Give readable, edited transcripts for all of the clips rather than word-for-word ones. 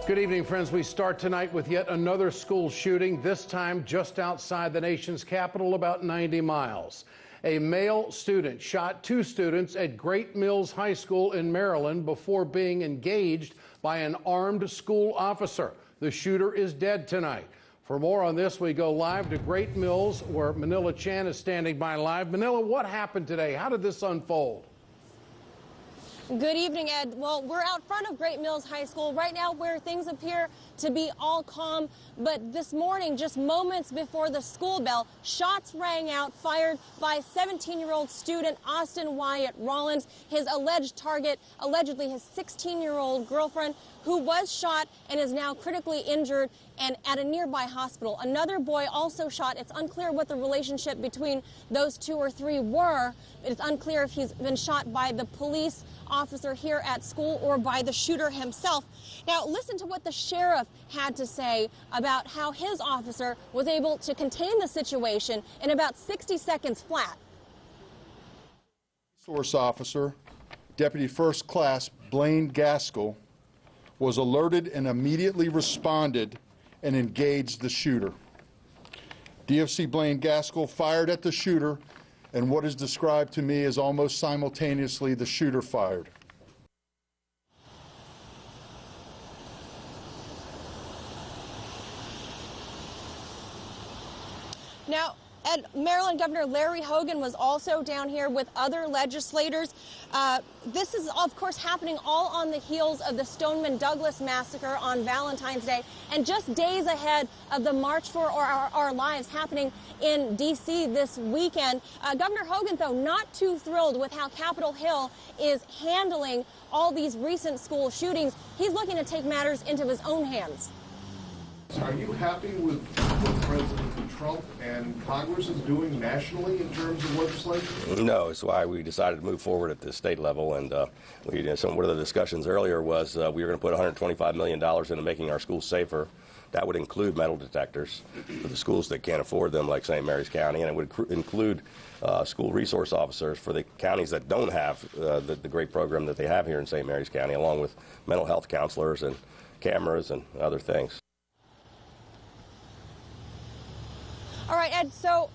Good evening, friends. We start tonight with yet another school shooting, this time just outside the nation's capital, about 90 miles. A male student shot two students at Great Mills High School in Maryland before being engaged by an armed school officer. The shooter is dead tonight. For more on this, we go live to Great Mills, where Manila Chan is standing by live. Manila, what happened today? How did this unfold? Good evening, Ed. Well, we're out front of Great Mills High School right now where things appear to be all calm. But this morning, just moments before the school bell, shots rang out, fired by 17-year-old student Austin Wyatt Rollins. His alleged target, allegedly his 16-year-old girlfriend, who was shot and is now critically injured and at a nearby hospital. Another boy also shot. It's unclear what the relationship between those two or three were. It's unclear if he's been shot by the police officer here at school or by the shooter himself. Now, listen to what the sheriff had to say about how his officer was able to contain the situation in about 60 seconds flat. Source officer, Deputy First Class Blaine Gaskell, was alerted and immediately responded and engaged the shooter. DFC Blaine Gaskell fired at the shooter, and what is described to me as almost simultaneously the shooter fired. Now, Maryland Governor Larry Hogan was also down here with other legislators. This is, of course, happening all on the heels of the Stoneman Douglas massacre on Valentine's Day, and just days ahead of the March for Our Lives happening in D.C. this weekend. Governor Hogan, though, not too thrilled with how Capitol Hill is handling all these recent school shootings. He's looking to take matters into his own hands. Are you happy with what President Trump and Congress is doing nationally in terms of legislation? No, it's why we decided to move forward at the state level. And one of the discussions earlier was we were going to put $125 million into making our schools safer. That would include metal detectors for the schools that can't afford them, like St. Mary's County, and it would include school resource officers for the counties that don't have the great program that they have here in St. Mary's County, along with mental health counselors and cameras and other things. All right, Ed, so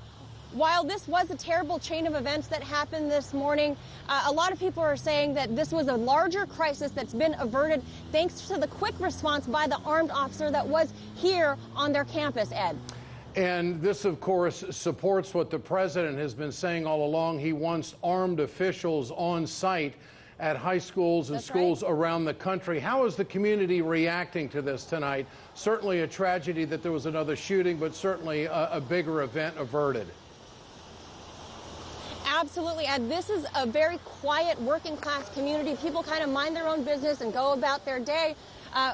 while this was a terrible chain of events that happened this morning, a lot of people are saying that this was a larger crisis that's been averted thanks to the quick response by the armed officer that was here on their campus, Ed. And this, of course, supports what the president has been saying all along. He wants armed officials on site at high schools and schools around the country. How is the community reacting to this tonight? Certainly a tragedy that there was another shooting, but certainly a bigger event averted. Absolutely, Ed. This is a very quiet working class community. People kind of mind their own business and go about their day.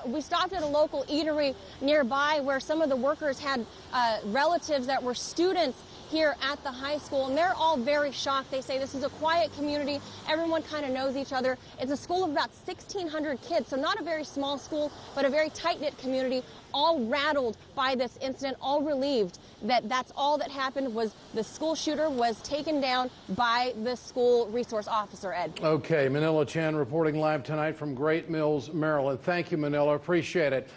We stopped at a local eatery nearby where some of the workers had relatives that were students here at the high school, and they're all very shocked. They say this is a quiet community. Everyone kind of knows each other. It's a school of about 1,600 kids, so not a very small school, but a very tight-knit community, all rattled by this incident, all relieved that that's all that happened was the school shooter was taken down by the school resource officer, Ed. Okay, Manila Chan reporting live tonight from Great Mills, Maryland. Thank you, Manila. Appreciate it.